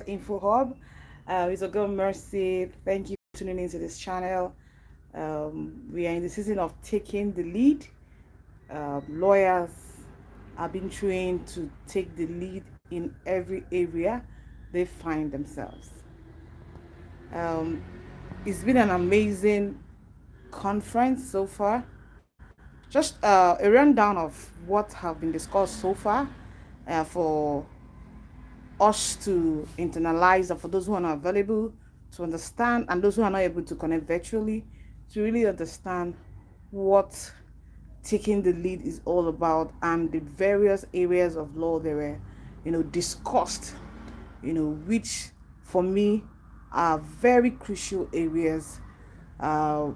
Info Hub. It's a good mercy. Thank you for tuning into this channel. We are in the season of taking the lead. Lawyers are being trained to take the lead in every area they find themselves. Um, it's been an amazing conference so far. Just a rundown of what have been discussed so far for us to internalize, and for those who are not available to understand, and those who are not able to connect virtually to really understand what taking the lead is all about, and the various areas of law they were discussed, which for me are very crucial areas uh,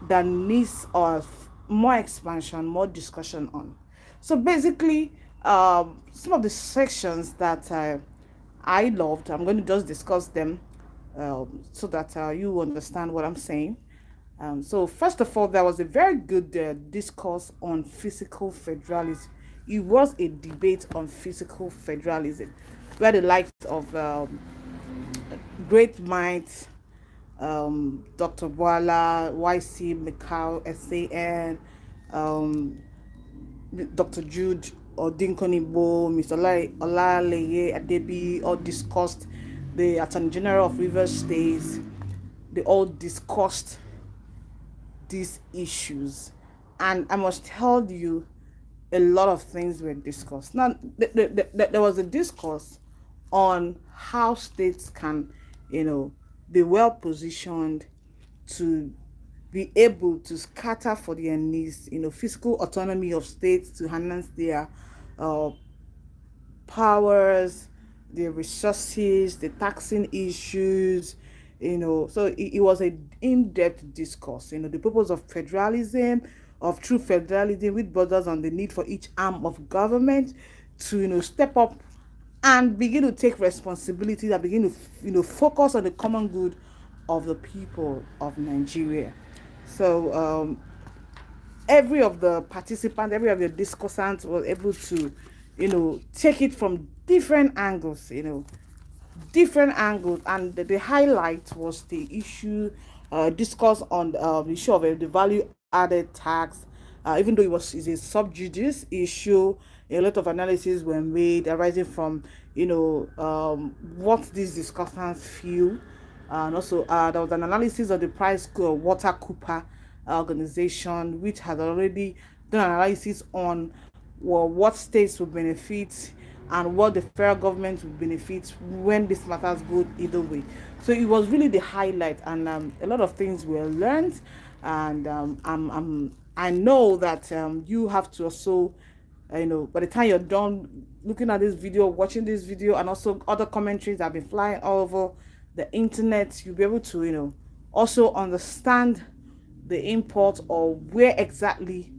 that needs of more expansion, more discussion on. So basically, some of the sections that I loved, I'm going to just discuss them so that you understand what I'm saying. So first of all, there was a very good discourse on physical federalism. It was a debate on physical federalism, where the likes of great minds, Dr. Boala, YC, Mikau, SAN, um, Dr. Jude Odinkonibo, Mr. Olaleye Adebi, all discussed. The Attorney General of Rivers State, they all discussed these issues. And I must tell you, a lot of things were discussed. Now, there was a discourse on how states can, be well positioned to be able to scatter for their needs, physical autonomy of states to harness their uh, powers, the resources, the taxing issues, So it was an in-depth discourse, the purpose of federalism, of true federalism, which borders on the need for each arm of government to, step up and begin to take responsibility, that begin to, focus on the common good of the people of Nigeria. So every of the participants, every of the discussants was able to, take it from different angles, and the highlight was the issue discussed on the issue of the value added tax. Even though is a sub judice issue, a lot of analyses were made arising from what these discussants feel. And also there was an analysis of the price water cooper organization, which has already done analysis on, well, what states will benefit and what the federal government will benefit when this matters go either way. So it was really the highlight, and a lot of things were learned. And I know that you have to also, by the time you're done looking at this video, watching this video, and also other commentaries that have been flying all over the internet, you'll be able to, also understand the import, or where exactly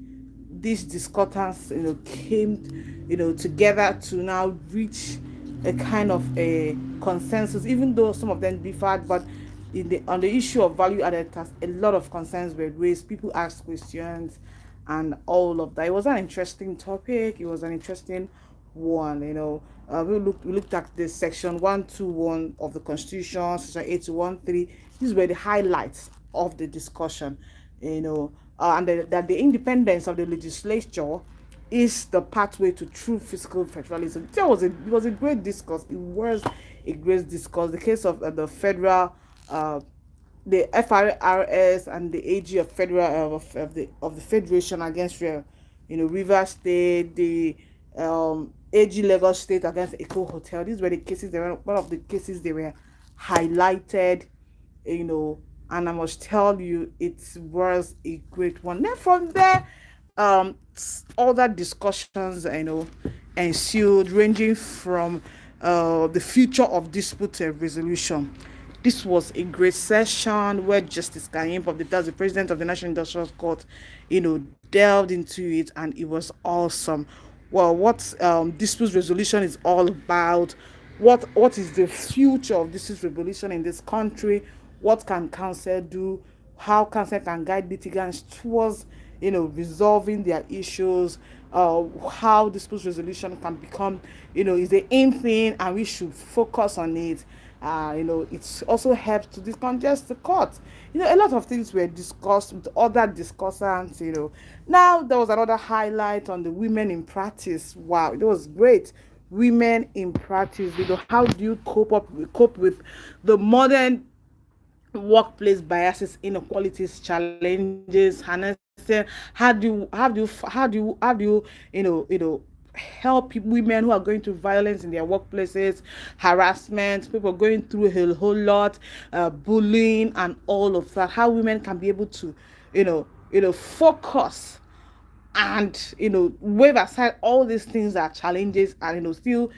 these discordants, came, together to now reach a kind of a consensus, even though some of them differed. But on the issue of value added tax, a lot of concerns were raised. People asked questions, and all of that. It was an interesting topic. It was an interesting one. We looked at the section 121 of the Constitution, section 8213. These were the highlights of the discussion. That the independence of the legislature is the pathway to true fiscal federalism. It was a great discourse. It was a great discourse. The case of the federal, the FRRS and the AG of federal of the federation against River State, the AG Lagos State against Eco Hotel. These were the cases. They were one of the cases they were highlighted, and I must tell you, it was a great one. Then from there, other discussions, ensued, ranging from the future of dispute resolution. This was a great session where Justice Kayim, the president of the National Industrial Court, delved into it, and it was awesome. Well, what dispute resolution is all about, what is the future of dispute resolution in this country, what can counsel do, how counsel can guide litigants towards resolving their issues, how dispute resolution can become, is the aim thing, and we should focus on it. It also helps to decongest the court. A lot of things were discussed with other discussants. Now there was another highlight on the women in practice. Wow, it was great. Women in practice. How do you cope with the modern workplace biases, inequalities, challenges, harnessing? How do you help women who are going through violence in their workplaces, harassment, people going through a whole lot, bullying and all of that? How women can be able to focus and wave aside all these things that are challenges, and still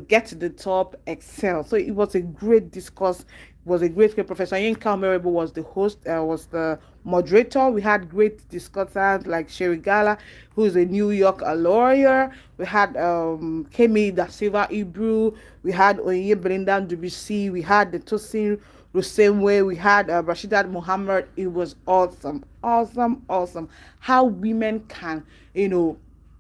get to the top, excel. So it was a great discourse. It was a great Professor Yinka Omerebo was the host, was the moderator. We had great discussants like Sherry Gala, who is a New York lawyer. We had Kemi Da Silva Ibru. We had Oye Belinda Dubisi. We had the Tosin the same way. We had Rashidat Muhammad. It was awesome, awesome, awesome. How women can,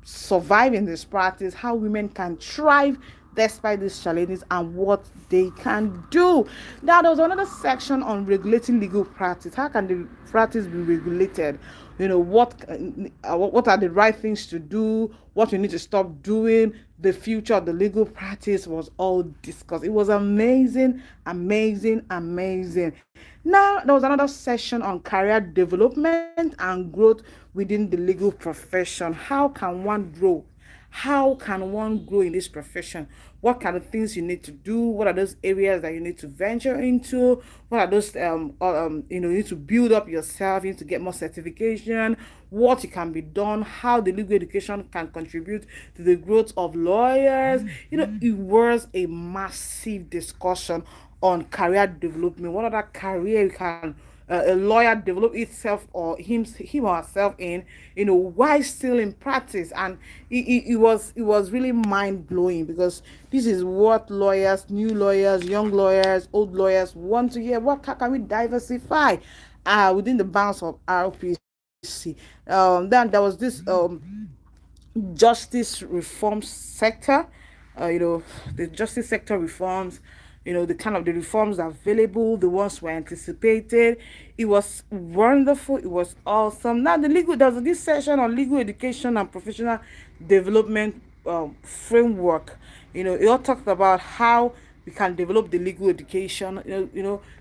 survive in this practice, how women can thrive despite these challenges, and what they can do. Now, there was another section on regulating legal practice. How can the practice be regulated? What are the right things to do, what we need to stop doing. The future of the legal practice was all discussed. It was amazing, amazing, amazing. Now there was another session on career development and growth within the legal profession. How can one grow? How can one grow in this profession? What kind of things you need to do? What are those areas that you need to venture into? What are those you need to build up yourself, you need to get more certification, what it can be done, how the legal education can contribute to the growth of lawyers. It was a massive discussion on career development. What other career can a lawyer develop itself or him or herself in, while still in practice? And it was really mind blowing, because this is what lawyers, new lawyers, young lawyers, old lawyers want to hear. How can we diversify within the bounds of RPC? Then there was this justice reform sector. The justice sector reforms, the kind of the reforms available, the ones were anticipated. It was wonderful. It was awesome. Now, there's this session on legal education and professional development framework. It all talked about how we can develop the legal education.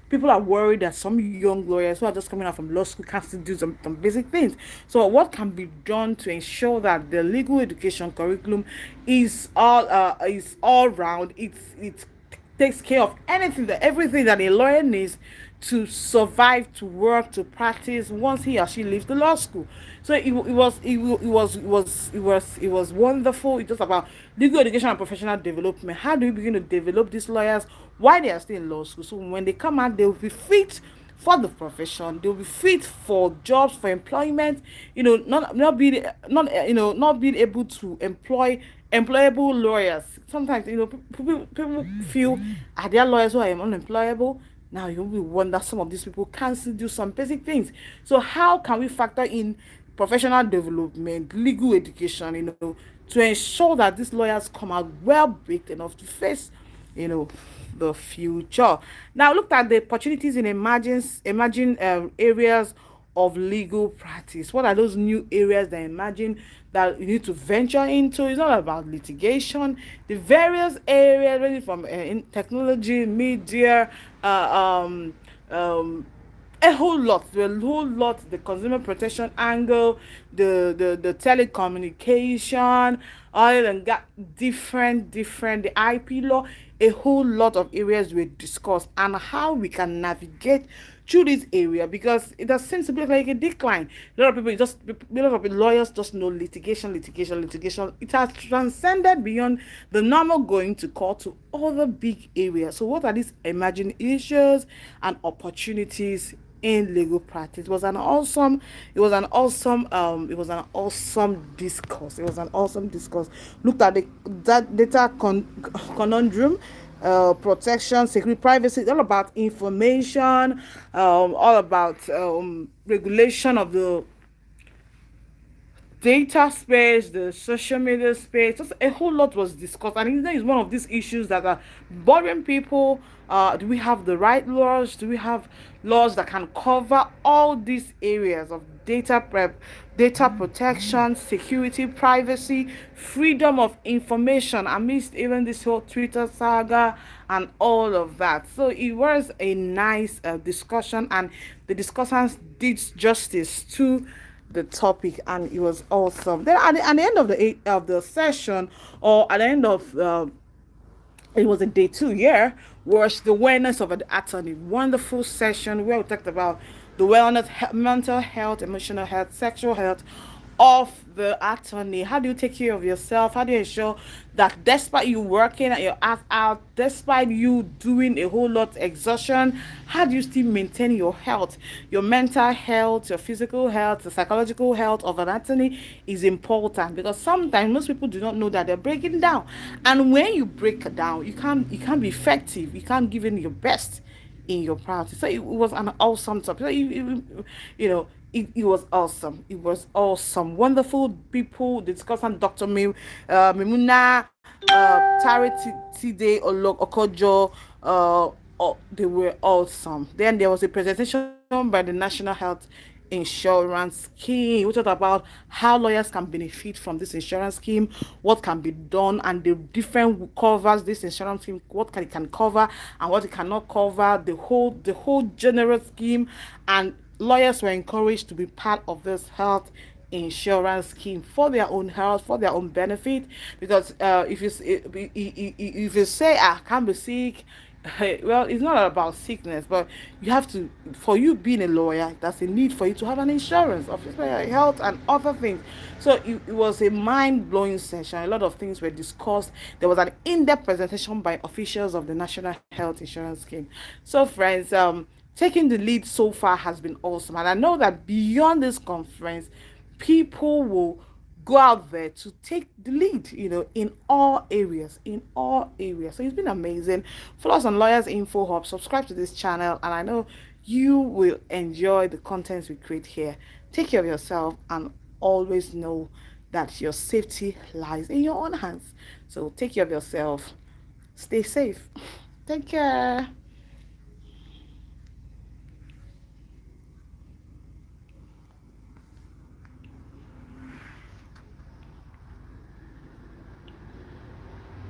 People are worried that some young lawyers who are just coming out from law school can't still do some basic things. So what can be done to ensure that the legal education curriculum is all round? It takes care of everything that a lawyer needs to survive, to work, to practice once he or she leaves the law school. So it was wonderful. It's just about legal education and professional development. How do we begin to develop these lawyers while they are still in law school? So when they come out, they will be fit for the profession. They'll be fit for jobs, for employment. Not being able to employ employable lawyers. Sometimes people feel, are there lawyers who are unemployable? Now you will wonder, some of these people can't still do some basic things. So how can we factor in professional development, legal education, to ensure that these lawyers come out well baked enough to face, you know, the future? Now, look at the opportunities in emerging areas of legal practice. What are those new areas that imagine that you need to venture into? It's not about litigation. The various areas, ranging from in technology, media, a whole lot, the consumer protection angle, the telecommunication, oil and gas, different, the IP law. A whole lot of areas we discussed, and how we can navigate through this area, because it does seem to be like a decline. A lot of lawyers just know litigation. It has transcended beyond the normal going to court to other big areas. So what are these emerging issues and opportunities in legal practice? It was an awesome discourse. Looked at that data conundrum, protection, security, privacy. It's all about information, all about regulation of the data space, the social media space, just a whole lot was discussed. And it is one of these issues that are bothering people. Do we have the right laws? Do we have laws that can cover all these areas of data prep, data protection, security, privacy, freedom of information amidst even this whole Twitter saga and all of that? So it was a nice discussion, and the discussants did justice to the topic, and it was awesome. Then at the end of the session, or at the end of it was a day 2 year, was the awareness of an attorney. Wonderful session where we talked about the wellness, mental health, emotional health, sexual health of the attorney. How do you take care of yourself? How do you ensure that despite you working at your ass out, despite you doing a whole lot exhaustion, how do you still maintain your health, your mental health, your physical health, the psychological health of an attorney is important, because sometimes most people do not know that they're breaking down. And when you break down, you can't be effective, you can't give in your best in your practice. So it was an awesome topic. So it was awesome. It was awesome. Wonderful people discussing Dr. Mimuna, Tari Tide, Okojo. They were awesome. Then there was a presentation by the National Health Insurance Scheme. We talked about how lawyers can benefit from this insurance scheme, what can be done, and the different covers this insurance scheme, what can cover and what it cannot cover, the whole general scheme. And lawyers were encouraged to be part of this health insurance scheme for their own health, for their own benefit. Because if you say I can't be sick, well, it's not about sickness, but you have to, for you being a lawyer, that's a need for you to have an insurance of your health and other things. So it was a mind-blowing session. A lot of things were discussed. There was an in-depth presentation by officials of the National Health Insurance Scheme. So friends, taking the lead so far has been awesome, and I know that beyond this conference, people will go out there to take the lead, in all areas, So it's been amazing. Follow us on Lawyers Info Hub, subscribe to this channel, and I know you will enjoy the contents we create here. Take care of yourself, and always know that your safety lies in your own hands. So take care of yourself, stay safe, take care.